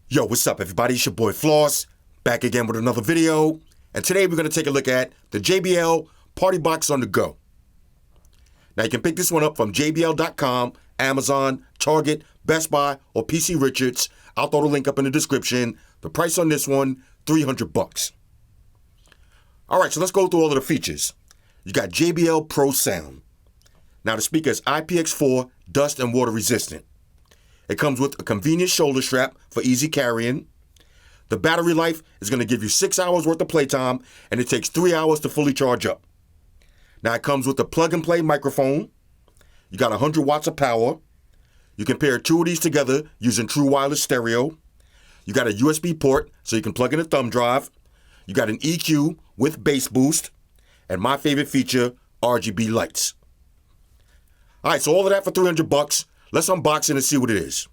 Yo, what's up everybody? It's your boy Floss, back again with another video. And today we're going to take a look at the JBL PartyBox On-The-Go. Now you can pick this one up from JBL.com, Amazon, Target, Best Buy, or PC Richards. I'll throw the link up in the description. The price on this one, $300. Alright, so let's go through all of the features. You got JBL Pro Sound. Now the speaker is IPX4, dust and water resistant. It comes with a convenient shoulder strap for easy carrying. The battery life is going to give you 6 hours worth of playtime, and it takes 3 hours to fully charge up. Now it comes with a plug-and-play microphone. You got 100 watts of power. You can pair two of these together using true wireless stereo. You got a USB port so you can plug in a thumb drive. You got an EQ with bass boost. And my favorite feature, RGB lights. Alright, so all of that for $300. Let's unbox it and see what it is.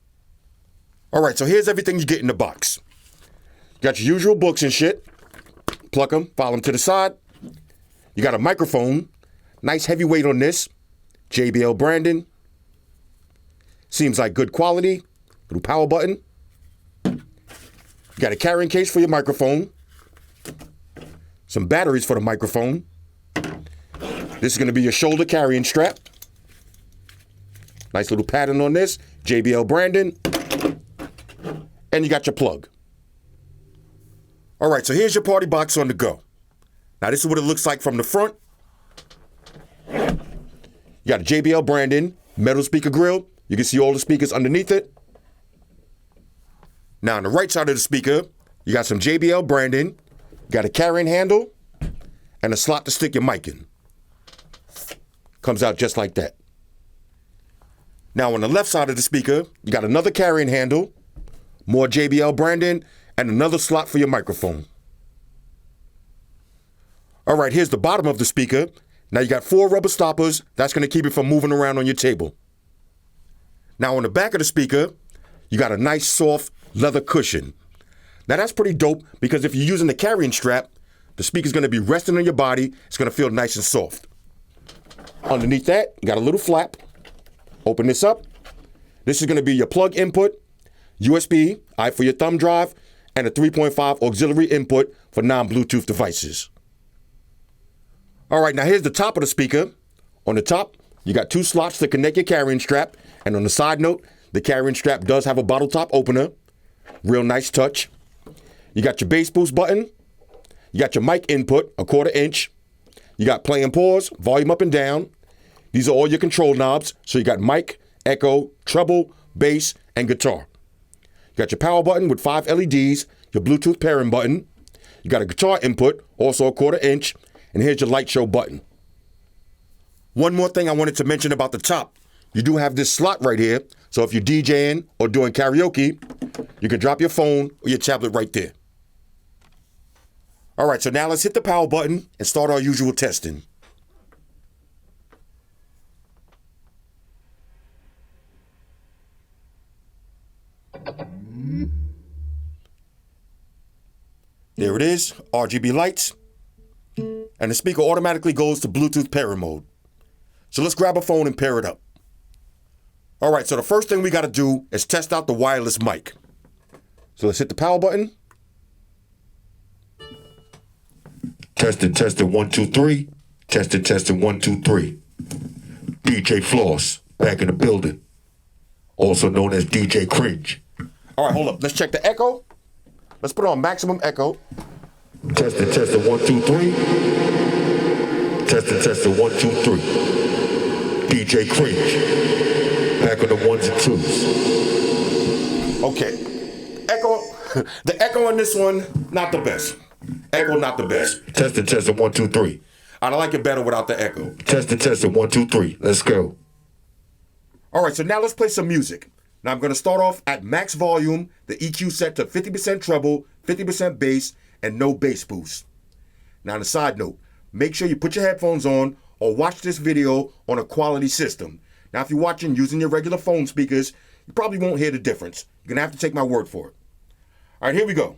Alright, so here's everything you get in the box. You got your usual books and shit. Pluck them, file them to the side. You got a microphone. Nice heavy weight on this. JBL branding. Seems like good quality. Little power button. You got a carrying case for your microphone. Some batteries for the microphone. This is going to be your shoulder carrying strap. Nice little pattern on this. JBL branding. And you got your plug. Alright, so here's your PartyBox On-The-Go. Now this is what it looks like from the front. You got a JBL branding, metal speaker grill. You can see all the speakers underneath it. Now on the right side of the speaker, you got some JBL branding. You got a carrying handle and a slot to stick your mic in. Comes out just like that. Now on the left side of the speaker, you got another carrying handle, more JBL branding, and another slot for your microphone. Alright, here's the bottom of the speaker. Now you got 4 rubber stoppers. That's going to keep it from moving around on your table. Now on the back of the speaker, you got a nice soft leather cushion. Now that's pretty dope because if you're using the carrying strap, the speaker's going to be resting on your body. It's going to feel nice and soft. Underneath that, you got a little flap. Open this up. This is going to be your plug input, USB, for your thumb drive, and a 3.5 auxiliary input for non-Bluetooth devices. Alright, now here's the top of the speaker. On the top, you got 2 slots to connect your carrying strap. And on the side note, the carrying strap does have a bottle top opener. Real nice touch. You got your bass boost button. You got your mic input, a 1/4 inch. You got play and pause, volume up and down. These are all your control knobs. So you got mic, echo, treble, bass, and guitar. You got your power button with 5 LEDs, your Bluetooth pairing button. You got a guitar input, also a 1/4 inch. And here's your light show button. One more thing I wanted to mention about the top. You do have this slot right here. So if you're DJing or doing karaoke, you can drop your phone or your tablet right there. Alright, so now let's hit the power button and start our usual testing. There it is, RGB lights. And the speaker automatically goes to Bluetooth pairing mode. So let's grab a phone and pair it up. Alright, so the first thing we got to do is test out the wireless mic. So let's hit the power button. Testing, 1, 2, 3. Testing, 1, 2, 3. DJ Floss, back in the building. Also known as DJ Cringe. Alright, hold up. Let's check the echo. Let's put on maximum echo. Testing, 1, 2, 3. Testing, 1, 2, 3. DJ Cringe. Back on the 1s and 2s. Okay. Echo. The echo on this one, not the best. Echo, not the best. Testing, 1, 2, 3. I like it better without the echo. Testing, 1, 2, 3. Let's go. Alright, so now let's play some music. Now I'm going to start off at max volume, the EQ set to 50% treble, 50% bass, and no bass boost. Now on a side note, make sure you put your headphones on or watch this video on a quality system. Now if you're watching using your regular phone speakers, you probably won't hear the difference. You're going to have to take my word for it. Alright, here we go.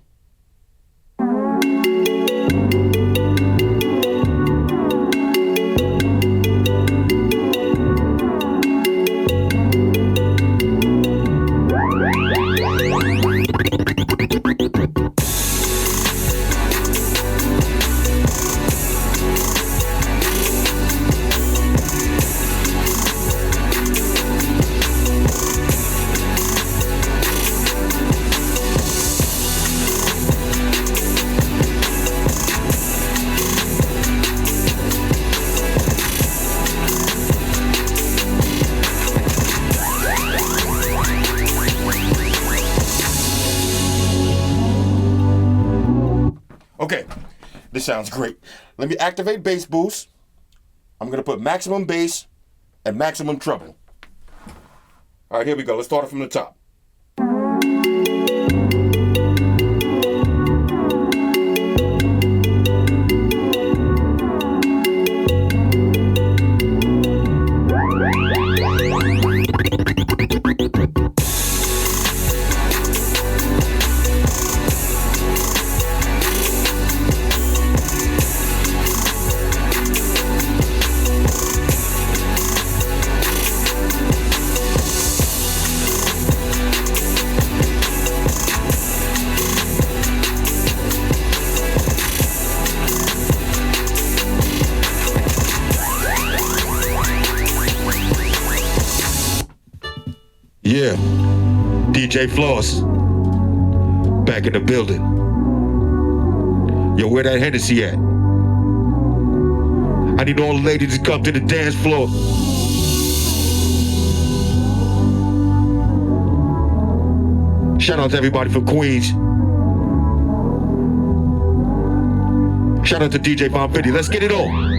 This sounds great. Let me activate bass boost. I'm going to put maximum bass and maximum treble. All right, here we go. Let's start it from the top. Yeah, DJ Floss, back in the building. Yo, where that Hennessy at? I need all the ladies to come to the dance floor. Shout out to everybody from Queens. Shout out to DJ Von 50. Let's get it on.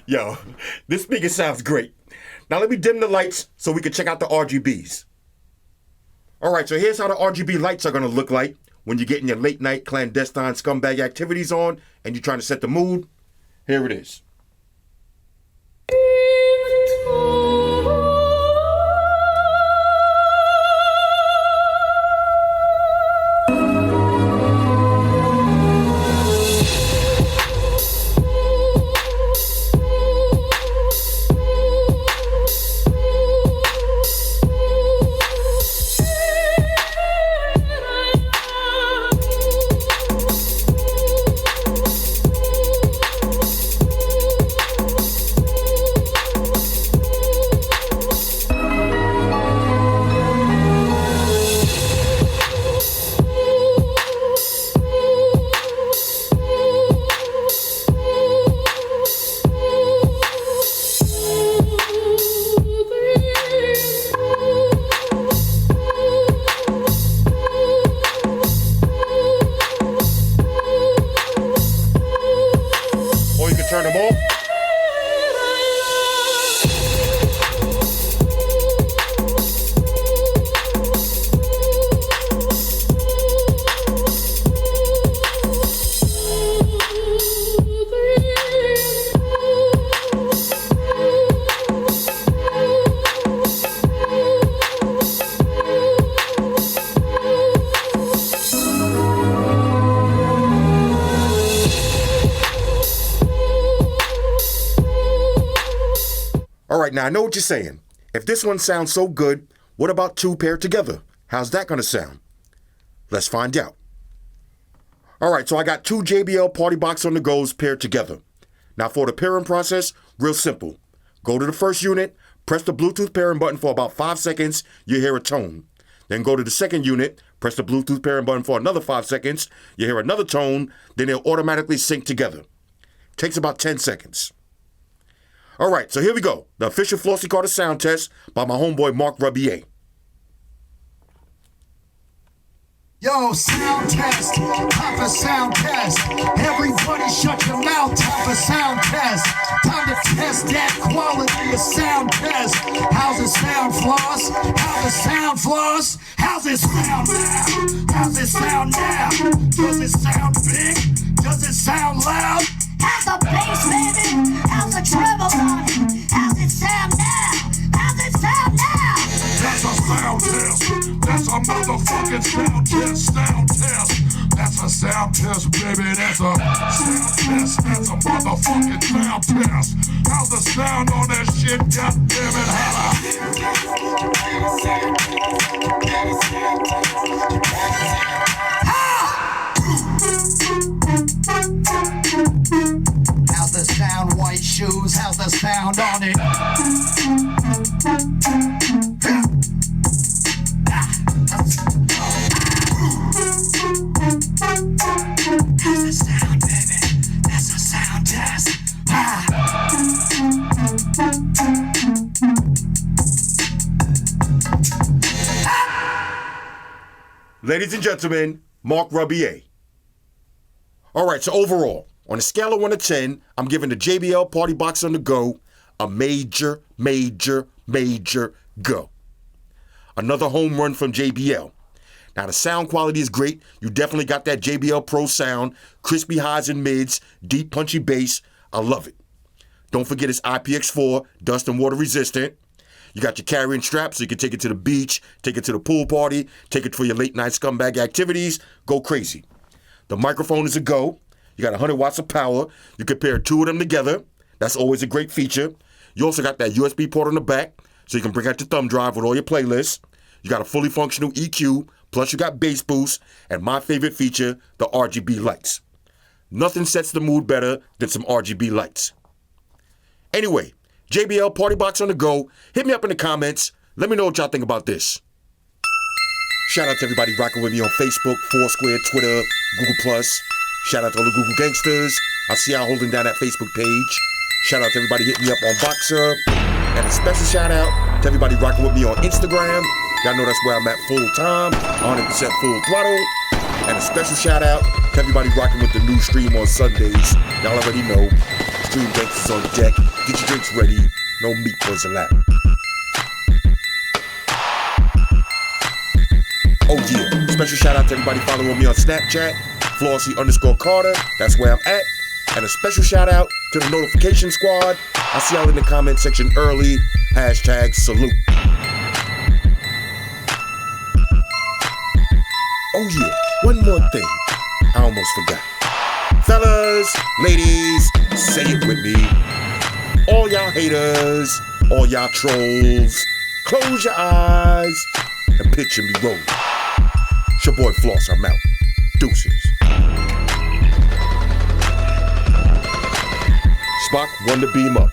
Yo, this speaker sounds great. Now let me dim the lights so we can check out the RGBs. All right, so here's how the RGB lights are going to look like when you're getting your late night clandestine scumbag activities on and you're trying to set the mood. Here it is. Turn them off. All right, now I know what you're saying. If this one sounds so good, what about two paired together? How's that going to sound? Let's find out. All right, so I got two JBL PartyBox On-The-Go's paired together. Now for the pairing process, real simple. Go to the first unit, press the Bluetooth pairing button for about 5 seconds, you hear a tone. Then go to the second unit, press the Bluetooth pairing button for another 5 seconds, you hear another tone, then they'll automatically sync together. Takes about 10 seconds. All right, so here we go. The official Flossy Carter sound test by my homeboy Mark Rubier. Yo, sound test, time for sound test. Everybody shut your mouth, time for sound test. Time to test that quality of sound test. How's it sound, Floss? How's it sound, Floss? How's it sound now? How's it sound now? Does it sound big? Does it sound loud? How's the bass, baby? How's the treble on it? How's it sound now? How's it sound now? That's a sound test. That's a motherfucking sound test. Sound test. That's a sound test, baby. That's a sound test. That's a motherfucking sound test. How's the sound on that shit? God damn it, holla. sound on it. That's the sound, baby. That's a sound test. Ladies and gentlemen, Mark Rubier. All right, so overall, on a scale of 1 to 10, I'm giving the JBL PartyBox On-The-Go a major, major, major go. Another home run from JBL. Now, the sound quality is great. You definitely got that JBL Pro sound, crispy highs and mids, deep punchy bass. I love it. Don't forget it's IPX4, dust and water resistant. You got your carrying strap so you can take it to the beach, take it to the pool party, take it for your late night scumbag activities. Go crazy. The microphone is a go. You got 100 watts of power. You can pair 2 of them together. That's always a great feature. You also got that USB port on the back so you can bring out your thumb drive with all your playlists. You got a fully functional EQ, plus you got bass boost, and my favorite feature, the RGB lights. Nothing sets the mood better than some RGB lights. Anyway, JBL PartyBox On-The-Go. Hit me up in the comments. Let me know what y'all think about this. Shout out to everybody rocking with me on Facebook, Foursquare, Twitter, Google+. Shout out to all the Google gangsters. I see y'all holding down that Facebook page. Shout out to everybody hitting me up on Boxer. And a special shout out to everybody rocking with me on Instagram. Y'all know that's where I'm at full time, 100% full throttle. And a special shout out to everybody rocking with the new stream on Sundays. Y'all already know. Stream gangsters on deck. Get your drinks ready. No meat boys allowed. Oh yeah. Special shout out to everybody following me on Snapchat. Flossy_Carter. That's where I'm at. And a special shout out to the notification squad. I see y'all in the comment section early. #salute. Oh yeah, one more thing. I almost forgot. Fellas, ladies, say it with me. All y'all haters, all y'all trolls, close your eyes and picture me rolling. It's your boy Floss, I'm out. Deuces. Spock, one to beam up.